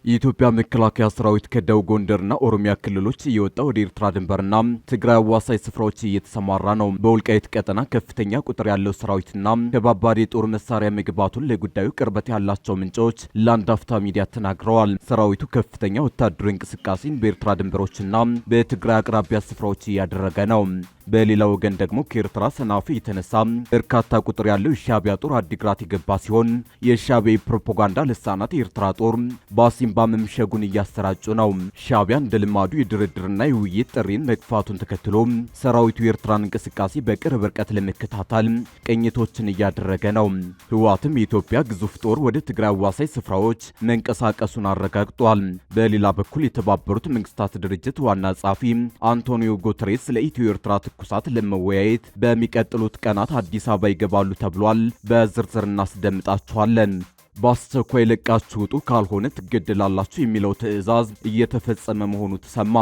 የኢትዮጵያ መከላከያ ሰራዊት ከደቡብ ጎንደርና ኦሮሚያ ክልሎች እየወጣ ወደ ኤርትራ ድንበርና ትግራይ አዋሳኝ ስፍራዎች እየተሰማራ ነው። በወልቃይት ቀጠና ከፍተኛ ቁጥር ያለው ሰራዊትና ከባባድ የጦር መሳሪያ መግባቱን ለጉዳዩ ቅርበት ያላቸው ምንጮች ለአንድ አፍታ ሚዲያ ተናግረዋል። ሰራዊቱ ከፍተኛ ወታደራዊ እንቅስቃሴን በኤርትራ ድንበሮችና በትግራይ አቅራቢያ ስፍራዎች እያደረገ ነው። በሌላ ወገን ደግሞ ከኤርትራ ሰናፊ የተነሳ በርካታ ቁጥር ያለው የሻዕቢያ ጦር አዲግራት የገባ ሲሆን የሻዕቢያ ፕሮፓጋንዳ ልሳናት የኤርትራ ጦር በአሲምባ መምሸጉን እያሰራጩ ነው። ሻዕቢያ እንደ ልማዱ የድርድርና የውይይት ጥሪን መግፋቱን ተከትሎ ሰራዊቱ የኤርትራን እንቅስቃሴ በቅርብ ርቀት ለመከታተል ቅኝቶችን እያደረገ ነው። ህወሓትም የኢትዮጵያ ግዙፍ ጦር ወደ ትግራይ አዋሳኝ ስፍራዎች መንቀሳቀሱን አረጋግጧል። በሌላ በኩል የተባበሩት መንግስታት ድርጅት ዋና ጸሐፊ አንቶኒዮ ጉተሬስ ለኢትዮ ኤርትራ ትኩሳት ለመወያየት በሚቀጥሉት ቀናት አዲስ አበባ ይገባሉ ተብሏል። በዝርዝር እናስደምጣችኋለን። በአስቸኳይ ለቃችሁ ውጡ ካልሆነ ትገደላላችሁ የሚለው ትዕዛዝ እየተፈጸመ መሆኑ ተሰማ።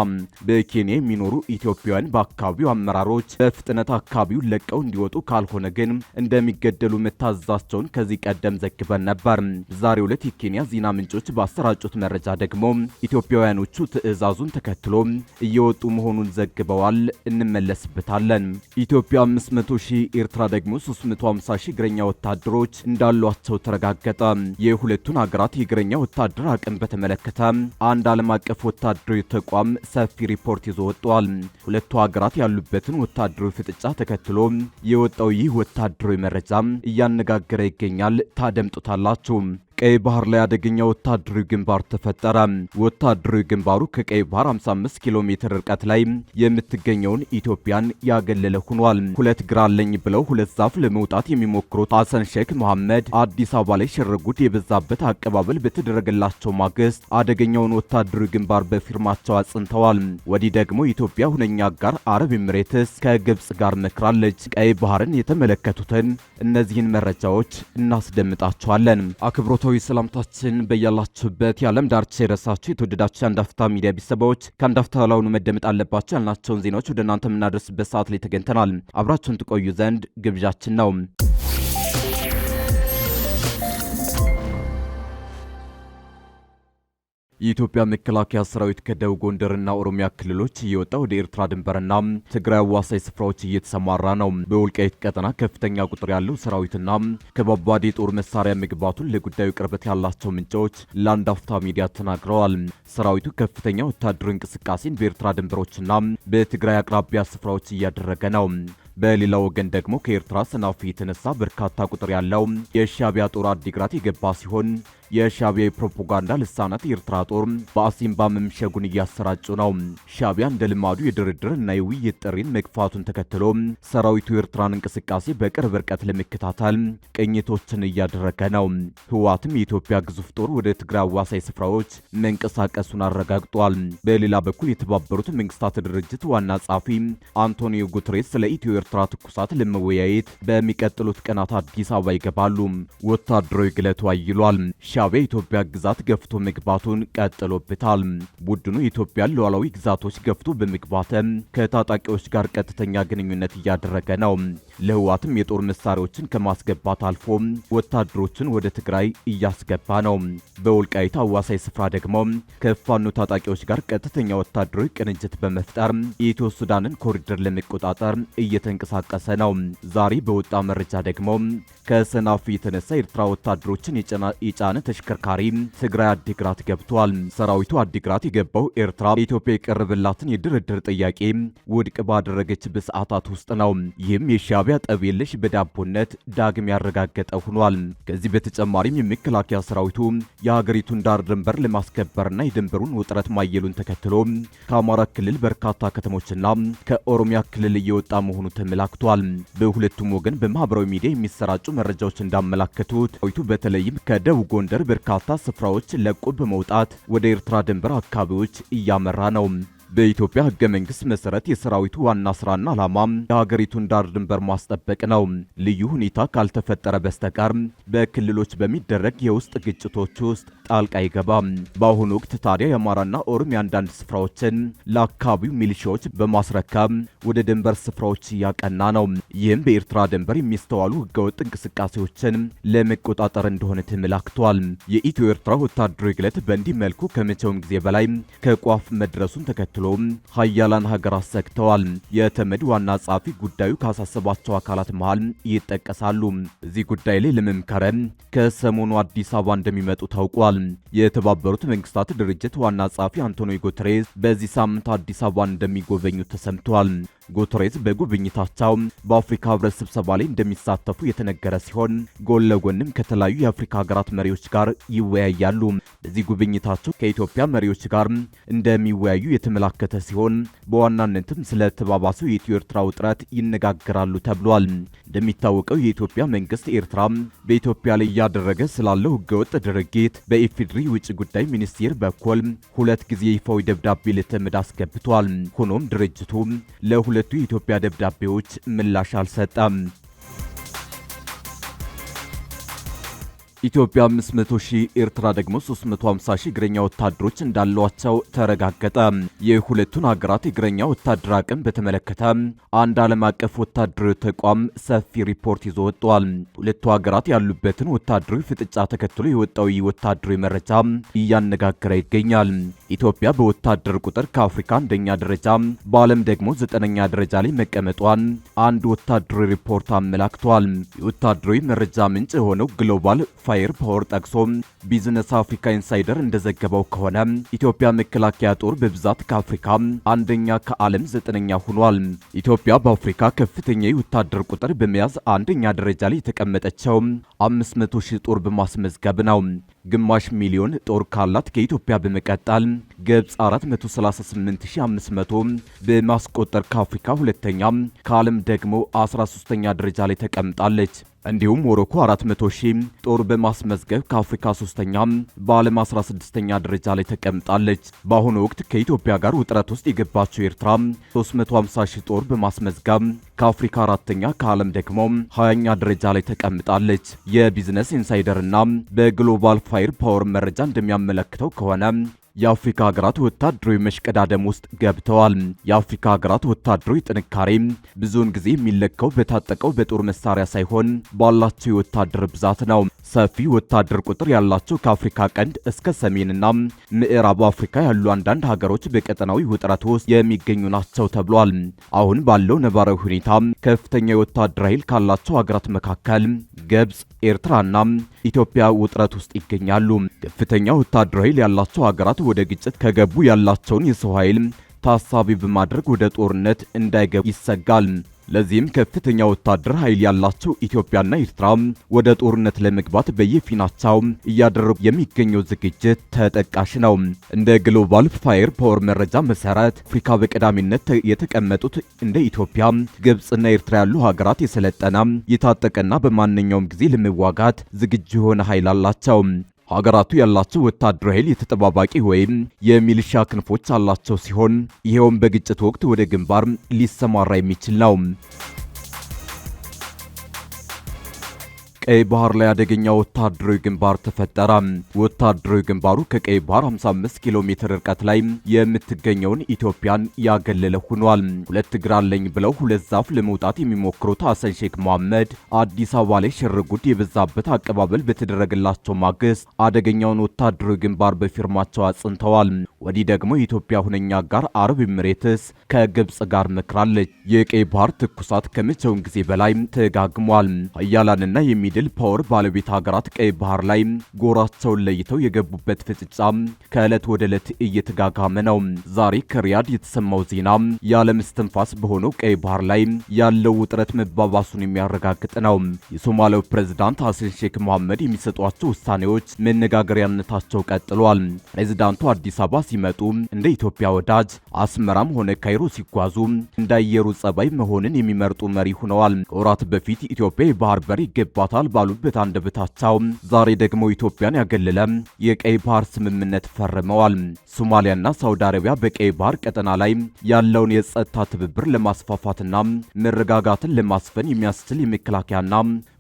በኬንያ የሚኖሩ ኢትዮጵያውያን በአካባቢው አመራሮች በፍጥነት አካባቢውን ለቀው እንዲወጡ ካልሆነ ግን እንደሚገደሉ መታዘዛቸውን ከዚህ ቀደም ዘግበን ነበር። ዛሬው ዕለት የኬንያ ዜና ምንጮች ባሰራጩት መረጃ ደግሞ ኢትዮጵያውያኖቹ ትዕዛዙን ተከትሎ እየወጡ መሆኑን ዘግበዋል። እንመለስበታለን። ኢትዮጵያ 500 ሺህ፣ ኤርትራ ደግሞ 350 ሺህ እግረኛ ወታደሮች እንዳሏቸው ተረጋገጠ። የሁለቱን ሀገራት የእግረኛ ወታደር አቅም በተመለከተ አንድ ዓለም አቀፍ ወታደራዊ ተቋም ሰፊ ሪፖርት ይዞ ወጥቷል። ሁለቱ ሀገራት ያሉበትን ወታደራዊ ፍጥጫ ተከትሎ የወጣው ይህ ወታደራዊ መረጃ እያነጋገረ ይገኛል። ታደምጡታላችሁ። ቀይ ባህር ላይ አደገኛ ወታደራዊ ግንባር ተፈጠረ። ወታደራዊ ግንባሩ ከቀይ ባህር 55 ኪሎ ሜትር ርቀት ላይ የምትገኘውን ኢትዮጵያን ያገለለ ሆኗል። ሁለት ግራ አለኝ ብለው ሁለት ዛፍ ለመውጣት የሚሞክሩት ሐሰን ሼክ መሐመድ አዲስ አበባ ላይ ሽርጉድ የበዛበት አቀባበል በተደረገላቸው ማግስት አደገኛውን ወታደራዊ ግንባር በፊርማቸው አጽንተዋል። ወዲህ ደግሞ ኢትዮጵያ ሁነኛ አጋር አረብ ኤሚሬትስ ከግብጽ ጋር መክራለች። ቀይ ባህርን የተመለከቱትን እነዚህን መረጃዎች እናስደምጣቸዋለን። አክብሮታዊ ሰላምታችን በያላችሁበት የዓለም ዳርቻ የረሳችሁ የተወደዳችሁ የአንድ አፍታ ሚዲያ ቤተሰቦች ከአንድ አፍታ ላሁኑ መደመጥ አለባቸው ያልናቸውን ዜናዎች ወደ እናንተ የምናደርስበት ሰዓት ላይ ተገኝተናል። አብራችሁን ትቆዩ ዘንድ ግብዣችን ነው። የኢትዮጵያ መከላከያ ሰራዊት ከደቡብ ጎንደርና ኦሮሚያ ክልሎች እየወጣ ወደ ኤርትራ ድንበርና ትግራይ አዋሳኝ ስፍራዎች እየተሰማራ ነው። በወልቃይት ቀጠና ከፍተኛ ቁጥር ያለው ሰራዊትና ከባባድ የጦር መሳሪያ መግባቱን ለጉዳዩ ቅርበት ያላቸው ምንጮች ለአንድ አፍታ ሚዲያ ተናግረዋል። ሰራዊቱ ከፍተኛ ወታደራዊ እንቅስቃሴን በኤርትራ ድንበሮችና በትግራይ አቅራቢያ ስፍራዎች እያደረገ ነው። በሌላ ወገን ደግሞ ከኤርትራ ሰናፊ የተነሳ በርካታ ቁጥር ያለው የሻዕቢያ ጦር አዲግራት የገባ ሲሆን የሻዕቢያ ፕሮፓጋንዳ ልሳናት የኤርትራ ጦር በአሲምባ መምሸጉን እያሰራጩ ነው። ሻዕቢያ እንደ ልማዱ የድርድር እና የውይይት ጥሪን መግፋቱን ተከትሎ ሰራዊቱ የኤርትራን እንቅስቃሴ በቅርብ ርቀት ለመከታተል ቅኝቶችን እያደረገ ነው። ህወሓትም የኢትዮጵያ ግዙፍ ጦር ወደ ትግራይ አዋሳኝ ስፍራዎች መንቀሳቀሱን አረጋግጧል። በሌላ በኩል የተባበሩት መንግስታት ድርጅት ዋና ጸሐፊ አንቶኒዮ ጉተሬስ ስለ ኢትዮ ኤርትራ ትኩሳት ለመወያየት በሚቀጥሉት ቀናት አዲስ አበባ ይገባሉ። ወታደራዊ ግለቱ አይሏል። ሻዕቢያ የኢትዮጵያ ግዛት ገፍቶ መግባቱን ቀጥሎበታል። ቡድኑ የኢትዮጵያን ሉዓላዊ ግዛቶች ገፍቶ በመግባት ከታጣቂዎች ጋር ቀጥተኛ ግንኙነት እያደረገ ነው። ለህወሓትም የጦር መሳሪያዎችን ከማስገባት አልፎ ወታደሮችን ወደ ትግራይ እያስገባ ነው። በወልቃይት አዋሳኝ ስፍራ ደግሞ ከፋኖ ታጣቂዎች ጋር ቀጥተኛ ወታደራዊ ቅንጅት በመፍጠር የኢትዮ ሱዳንን ኮሪደር ለመቆጣጠር እየተንቀሳቀሰ ነው። ዛሬ በወጣ መረጃ ደግሞ ከሰናፊ የተነሳ ኤርትራ ወታደሮችን የጫነ ተሽከርካሪ ትግራይ አዲግራት ገብቷል። ሰራዊቱ አዲግራት የገባው ኤርትራ ኢትዮጵያ የቀረበላትን የድርድር ጥያቄ ውድቅ ባደረገች በሰዓታት ውስጥ ነው። ይህም የሻዕቢያ ጠብ የለሽ በዳቦነት ዳግም ያረጋገጠ ሆኗል። ከዚህ በተጨማሪም የመከላከያ ሰራዊቱ የሀገሪቱን ዳር ድንበር ለማስከበርና የድንበሩን ውጥረት ማየሉን ተከትሎ ከአማራ ክልል በርካታ ከተሞችና ከኦሮሚያ ክልል እየወጣ መሆኑ ተመላክቷል። በሁለቱም ወገን በማህበራዊ ሚዲያ የሚሰራጩ መረጃዎች እንዳመላከቱት ሰራዊቱ በተለይም ከደቡብ ጎንደር በርካታ ስፍራዎች ለቆ በመውጣት ወደ ኤርትራ ድንበር አካባቢዎች እያመራ ነው። በኢትዮጵያ ህገ መንግስት መሰረት የሰራዊቱ ዋና ስራና ዓላማ የሀገሪቱን ዳር ድንበር ማስጠበቅ ነው። ልዩ ሁኔታ ካልተፈጠረ በስተቀር በክልሎች በሚደረግ የውስጥ ግጭቶች ውስጥ ጣልቃ አይገባም። በአሁኑ ወቅት ታዲያ የአማራና ኦሮሚያ አንዳንድ ስፍራዎችን ለአካባቢው ሚሊሻዎች በማስረከብ ወደ ድንበር ስፍራዎች እያቀና ነው። ይህም በኤርትራ ድንበር የሚስተዋሉ ህገወጥ እንቅስቃሴዎችን ለመቆጣጠር እንደሆነ ተመላክቷል። የኢትዮ ኤርትራ ወታደራዊ ግለት በእንዲህ መልኩ ከመቼውም ጊዜ በላይ ከቋፍ መድረሱን ተከትሎ ሀያላን ሀገራት ሰግተዋል። የተመድ ዋና ጸሐፊ ጉዳዩ ካሳሰባቸው አካላት መሃል ይጠቀሳሉ። እዚህ ጉዳይ ላይ ለመምከር ከሰሞኑ አዲስ አበባ እንደሚመጡ ታውቋል። የተባበሩት መንግስታት ድርጅት ዋና ጸሐፊ አንቶኒዮ ጉተሬዝ በዚህ ሳምንት አዲስ አበባ እንደሚጎበኙ ተሰምቷል። ጉተሬዝ በጉብኝታቸው በአፍሪካ ህብረት ስብሰባ ላይ እንደሚሳተፉ የተነገረ ሲሆን ጎን ለጎንም ከተለያዩ የአፍሪካ ሀገራት መሪዎች ጋር ይወያያሉ። በዚህ ጉብኝታቸው ከኢትዮጵያ መሪዎች ጋር እንደሚወያዩ የተመላከተ ሲሆን በዋናነትም ስለ ተባባሰው የኢትዮ ኤርትራ ውጥረት ይነጋገራሉ ተብሏል። እንደሚታወቀው የኢትዮጵያ መንግስት ኤርትራ በኢትዮጵያ ላይ እያደረገ ስላለው ህገወጥ ድርጊት በኢፌዴሪ ውጭ ጉዳይ ሚኒስቴር በኩል 2 ጊዜ ይፋዊ ደብዳቤ ለተመድ አስገብቷል። ሆኖም ድርጅቱ ለሁለቱ የኢትዮጵያ ደብዳቤዎች ምላሽ አልሰጠም። ኢትዮጵያ 500,000 ኤርትራ ደግሞ 350,000 እግረኛ ወታደሮች እንዳሏቸው ተረጋገጠ። የሁለቱን ሀገራት እግረኛ ወታደር አቅም በተመለከተ አንድ ዓለም አቀፍ ወታደራዊ ተቋም ሰፊ ሪፖርት ይዞ ወጥቷል። ሁለቱ ሀገራት ያሉበትን ወታደራዊ ፍጥጫ ተከትሎ የወጣው ወታደራዊ መረጃ እያነጋገረ ይገኛል። ኢትዮጵያ በወታደር ቁጥር ከአፍሪካ አንደኛ ደረጃ በዓለም ደግሞ 9ኛ ደረጃ ላይ መቀመጧን አንድ ወታደራዊ ሪፖርት አመላክቷል። የወታደራዊ መረጃ ምንጭ የሆነው ግሎባል ፋየር ፓወር ጠቅሶ ቢዝነስ አፍሪካ ኢንሳይደር እንደዘገበው ከሆነ ኢትዮጵያ መከላከያ ጦር በብዛት ከአፍሪካ አንደኛ ከዓለም 9ኛ ሆኗል። ኢትዮጵያ በአፍሪካ ከፍተኛ የወታደር ቁጥር በመያዝ አንደኛ ደረጃ ላይ የተቀመጠችው 500,000 ጦር በማስመዝገብ ነው። ግማሽ ሚሊዮን ጦር ካላት ከኢትዮጵያ በመቀጠል ግብጽ 438,500 በማስቆጠር ከአፍሪካ ሁለተኛ ከዓለም ደግሞ 13ኛ ደረጃ ላይ ተቀምጣለች። እንዲሁም ሞሮኮ 400,000 ጦር በማስመዝገብ ከአፍሪካ 3ኛ በዓለም 16ኛ ደረጃ ላይ ተቀምጣለች። በአሁኑ ወቅት ከኢትዮጵያ ጋር ውጥረት ውስጥ የገባቸው ኤርትራ 350,000 ጦር በማስመዝገብ ከአፍሪካ 4ኛ ከዓለም ደግሞ 20ኛ ደረጃ ላይ ተቀምጣለች። የቢዝነስ ኢንሳይደርና በግሎባል ፋየር ፓወር መረጃ እንደሚያመለክተው ከሆነ የአፍሪካ ሀገራት ወታደራዊ መሽቀዳደም ውስጥ ገብተዋል። የአፍሪካ ሀገራት ወታደራዊ ጥንካሬ ብዙውን ጊዜ የሚለካው በታጠቀው በጦር መሳሪያ ሳይሆን ባላቸው የወታደር ብዛት ነው። ሰፊ ወታደር ቁጥር ያላቸው ከአፍሪካ ቀንድ እስከ ሰሜንና ምዕራብ አፍሪካ ያሉ አንዳንድ ሀገሮች በቀጠናዊ ውጥረት ውስጥ የሚገኙ ናቸው ተብሏል። አሁን ባለው ነባራዊ ሁኔታ ከፍተኛ የወታደር ኃይል ካላቸው ሀገራት መካከል ግብጽ፣ ኤርትራና ኢትዮጵያ ውጥረት ውስጥ ይገኛሉ። ከፍተኛ ወታደር ኃይል ያላቸው ሀገራት ወደ ግጭት ከገቡ ያላቸውን የሰው ኃይል ታሳቢ በማድረግ ወደ ጦርነት እንዳይገቡ ይሰጋል። ለዚህም ከፍተኛ ወታደር ኃይል ያላቸው ኢትዮጵያና ኤርትራ ወደ ጦርነት ለመግባት በየፊናቸው እያደረጉ የሚገኘው ዝግጅት ተጠቃሽ ነው። እንደ ግሎባል ፋየር ፓወር መረጃ መሰረት አፍሪካ በቀዳሚነት የተቀመጡት እንደ ኢትዮጵያ፣ ግብጽና ኤርትራ ያሉ ሀገራት የሰለጠነ የታጠቀና በማንኛውም ጊዜ ለመዋጋት ዝግጁ የሆነ ኃይል አላቸው። ሀገራቱ ያላቸው ወታደራዊ ኃይል የተጠባባቂ ወይም የሚሊሻ ክንፎች አላቸው ሲሆን ይሄውም በግጭት ወቅት ወደ ግንባር ሊሰማራ የሚችል ነው። ቀይ ባህር ላይ አደገኛ ወታደራዊ ግንባር ተፈጠረ። ወታደራዊ ግንባሩ ከቀይ ባህር 55 ኪሎ ሜትር ርቀት ላይ የምትገኘውን ኢትዮጵያን ያገለለ ሆኗል። ሁለት እግር አለኝ ብለው ሁለት ዛፍ ለመውጣት የሚሞክሩት ሐሰን ሼክ መሐመድ አዲስ አበባ ላይ ሽርጉድ የበዛበት አቀባበል በተደረገላቸው ማግስት አደገኛውን ወታደራዊ ግንባር በፊርማቸው አጽንተዋል። ወዲህ ደግሞ የኢትዮጵያ ሁነኛ አጋር አረብ ኤሚሬትስ ከግብጽ ጋር መክራለች። የቀይ ባህር ትኩሳት ከመቼውም ጊዜ በላይ ተጋግሟል። ኃያላንና ድል ፓወር ባለቤት ሀገራት ቀይ ባህር ላይ ጎራቸውን ለይተው የገቡበት ፍጥጫ ከዕለት ወደ ዕለት እየተጋጋመ ነው። ዛሬ ከሪያድ የተሰማው ዜና የዓለም እስትንፋስ በሆነው ቀይ ባህር ላይ ያለው ውጥረት መባባሱን የሚያረጋግጥ ነው። የሶማሊያው ፕሬዝዳንት ሐሰን ሼክ መሐመድ የሚሰጧቸው ውሳኔዎች መነጋገሪያነታቸው ቀጥሏል። ፕሬዝዳንቱ አዲስ አበባ ሲመጡ እንደ ኢትዮጵያ ወዳጅ፣ አስመራም ሆነ ካይሮ ሲጓዙ እንዳየሩ ጸባይ መሆንን የሚመርጡ መሪ ሆነዋል። ከወራት በፊት ኢትዮጵያ የባህር በር ይገባታል ይደርሳል ባሉበት አንደበታቸው ዛሬ ደግሞ ኢትዮጵያን ያገለለ የቀይ ባህር ስምምነት ፈርመዋል። ሶማሊያና ሳውዲ አረቢያ በቀይ ባህር ቀጠና ላይ ያለውን የጸጥታ ትብብር ለማስፋፋትና መረጋጋትን ለማስፈን የሚያስችል የመከላከያና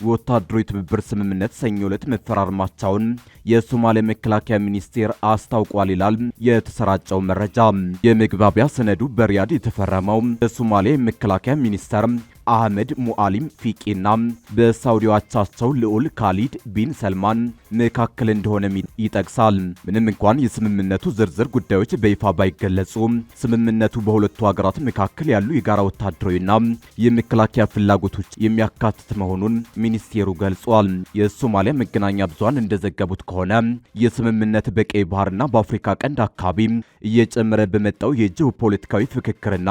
ወታደራዊ ትብብር ስምምነት ሰኞ ዕለት መፈራረማቸውን የሶማሊያ መከላከያ ሚኒስቴር አስታውቋል ይላል የተሰራጨው መረጃ። የመግባቢያ ሰነዱ በሪያድ የተፈረመው የሶማሊያ መከላከያ ሚኒስተር አህመድ ሙአሊም ፊቂና በሳውዲው አቻቸው ልዑል ካሊድ ቢን ሰልማን መካከል እንደሆነ ይጠቅሳል። ምንም እንኳን የስምምነቱ ዝርዝር ጉዳዮች በይፋ ባይገለጹ ስምምነቱ በሁለቱ ሀገራት መካከል ያሉ የጋራ ወታደራዊና የመከላከያ ፍላጎቶች የሚያካትት መሆኑን ሚኒስቴሩ ገልጿል። የሶማሊያ መገናኛ ብዙሃን እንደዘገቡት ከሆነ የስምምነት በቀይ ባህርና በአፍሪካ ቀንድ አካባቢ እየጨመረ በመጣው የጂኦፖለቲካዊ ፍክክርና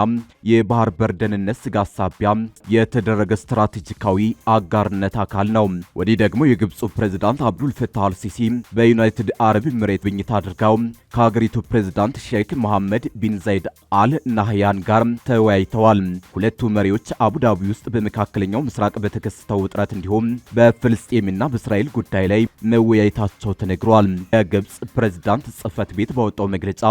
የባህር በር ደህንነት ስጋት ሳቢያ የተደረገ ስትራቴጂካዊ አጋርነት አካል ነው። ወዲህ ደግሞ የግብፁ ፕሬዝዳንት አብዱል ፈታህ አልሲሲ በዩናይትድ አረብ ኤሚሬት ጉብኝት አድርገው ከሀገሪቱ ፕሬዝዳንት ሼክ መሐመድ ቢን ዛይድ አል ናህያን ጋር ተወያይተዋል። ሁለቱ መሪዎች አቡዳቢ ውስጥ በመካከለኛው ምስራቅ በተከሰተው ውጥረት እንዲሁም በፍልስጤምና በእስራኤል ጉዳይ ላይ መወያየታቸው ተነግሯል። የግብፅ ፕሬዝዳንት ጽህፈት ቤት ባወጣው መግለጫ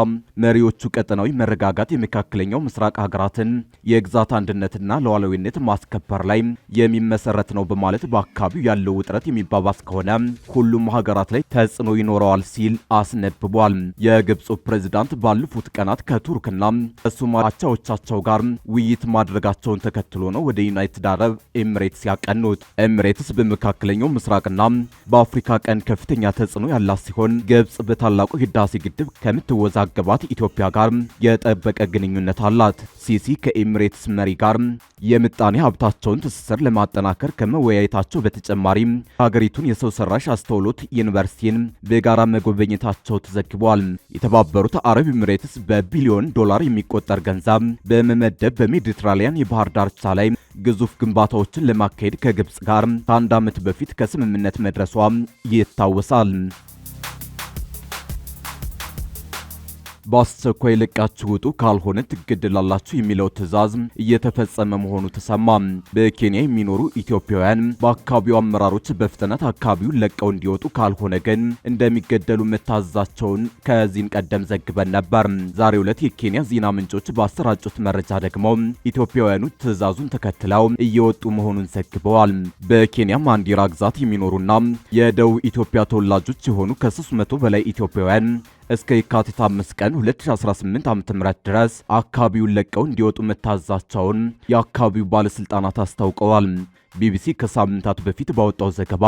መሪዎቹ ቀጠናዊ መረጋጋት፣ የመካከለኛው ምስራቅ ሀገራትን የግዛት አንድነትና ሉዓላዊነት ማስከበር ላይ የሚመሰረት ነው በማለት በአካባቢው ያለው ውጥረት የሚባባስ ከሆነ ሁሉም ሀገራት ላይ ተጽዕኖ ይኖረዋል ሲል አስነብቧል። የግብፁ ፕሬዝዳንት ባለፉት ቀናት ከቱርክና ከሶማሊያ አቻዎቻቸው ጋር ውይይት ማድረጋቸውን ተከትሎ ነው ወደ ዩናይትድ አረብ ኤሚሬትስ ያቀኑት። ኤሚሬትስ በመካከለኛው ምስራቅና በአፍሪካ ቀንድ ከፍተኛ ተጽዕኖ ያላት ሲሆን ግብፅ በታላቁ ህዳሴ ግድብ ከምትወዛገባት ኢትዮጵያ ጋር የጠበቀ ግንኙነት አላት። ሲሲ ከኤሚሬትስ መሪ ጋር የምጣኔ ሀብታቸውን ትስስር ለማጠናከር ከመወያየታቸው በተጨማሪ ሀገሪቱን የሰው ሰራሽ አስተውሎት ዩኒቨርሲቲን በጋራ መጎብኘታቸው ተዘግቧል። የተባበሩት አረብ ኤሚሬትስ በቢሊዮን ዶላር የሚቆጠር ገንዘብ በመመደብ በሜዲትራሊያን የባህር ዳርቻ ላይ ግዙፍ ግንባታዎችን ለማካሄድ ከግብፅ ጋር ከአንድ ዓመት በፊት ከስምምነት መድረሷ ይታወሳል። በአስቸኳይ ለቃችሁ ውጡ ካልሆነ ትገደላላችሁ የሚለው ትዕዛዝ እየተፈጸመ መሆኑ ተሰማ። በኬንያ የሚኖሩ ኢትዮጵያውያን በአካባቢው አመራሮች በፍጥነት አካባቢውን ለቀው እንዲወጡ ካልሆነ ግን እንደሚገደሉ መታዘዛቸውን ከዚህም ቀደም ዘግበን ነበር። ዛሬው ዕለት የኬንያ ዜና ምንጮች ባሰራጩት መረጃ ደግሞ ኢትዮጵያውያኑ ትዕዛዙን ተከትለው እየወጡ መሆኑን ዘግበዋል። በኬንያ ማንዲራ ግዛት የሚኖሩና የደቡብ ኢትዮጵያ ተወላጆች የሆኑ ከ300 በላይ ኢትዮጵያውያን እስከ የካቲት 5 ቀን 2018 ዓ.ም ድረስ አካባቢውን ለቀው እንዲወጡ መታዘዛቸውን የአካባቢው ባለስልጣናት አስታውቀዋል። ቢቢሲ ከሳምንታት በፊት ባወጣው ዘገባ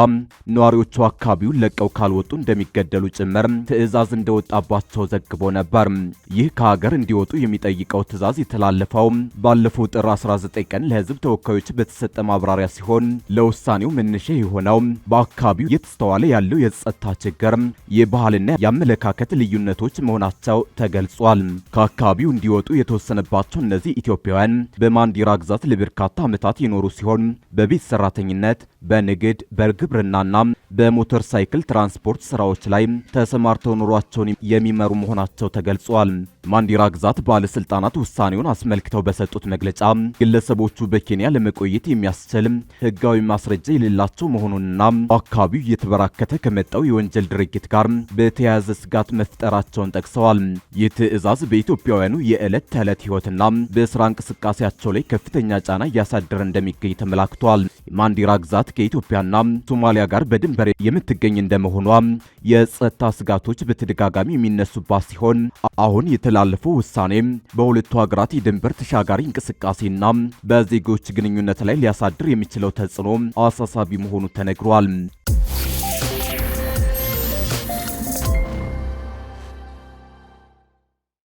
ነዋሪዎቹ አካባቢውን ለቀው ካልወጡ እንደሚገደሉ ጭምር ትዕዛዝ እንደወጣባቸው ዘግቦ ነበር። ይህ ከሀገር እንዲወጡ የሚጠይቀው ትዕዛዝ የተላለፈው ባለፈው ጥር 19 ቀን ለሕዝብ ተወካዮች በተሰጠ ማብራሪያ ሲሆን ለውሳኔው መነሻ የሆነው በአካባቢው እየተስተዋለ ያለው የጸጥታ ችግር፣ የባህልና የአመለካከት ልዩነቶች መሆናቸው ተገልጿል። ከአካባቢው እንዲወጡ የተወሰነባቸው እነዚህ ኢትዮጵያውያን በማንዲራ ግዛት ለበርካታ ዓመታት የኖሩ ሲሆን በቤት ሰራተኝነት፣ በንግድ፣ በግብርናና በሞተር ሳይክል ትራንስፖርት ስራዎች ላይ ተሰማርተው ኑሯቸውን የሚመሩ መሆናቸው ተገልጿል። ማንዲራ ግዛት ባለስልጣናት ውሳኔውን አስመልክተው በሰጡት መግለጫ ግለሰቦቹ በኬንያ ለመቆየት የሚያስችል ሕጋዊ ማስረጃ የሌላቸው መሆኑንና በአካባቢው እየተበራከተ ከመጣው የወንጀል ድርጊት ጋር በተያያዘ ስጋት መፍጠራቸውን ጠቅሰዋል። ይህ ትዕዛዝ በኢትዮጵያውያኑ የዕለት ተዕለት ሕይወትና በስራ እንቅስቃሴያቸው ላይ ከፍተኛ ጫና እያሳደረ እንደሚገኝ ተመላክቷል። ማንዲራ ግዛት ከኢትዮጵያና ሶማሊያ ጋር በድንበር የምትገኝ እንደመሆኗ የጸጥታ ስጋቶች በተደጋጋሚ የሚነሱባት ሲሆን አሁን የተላለፈው ውሳኔ በሁለቱ ሀገራት የድንበር ተሻጋሪ እንቅስቃሴና በዜጎች ግንኙነት ላይ ሊያሳድር የሚችለው ተጽዕኖ አሳሳቢ መሆኑ ተነግሯል።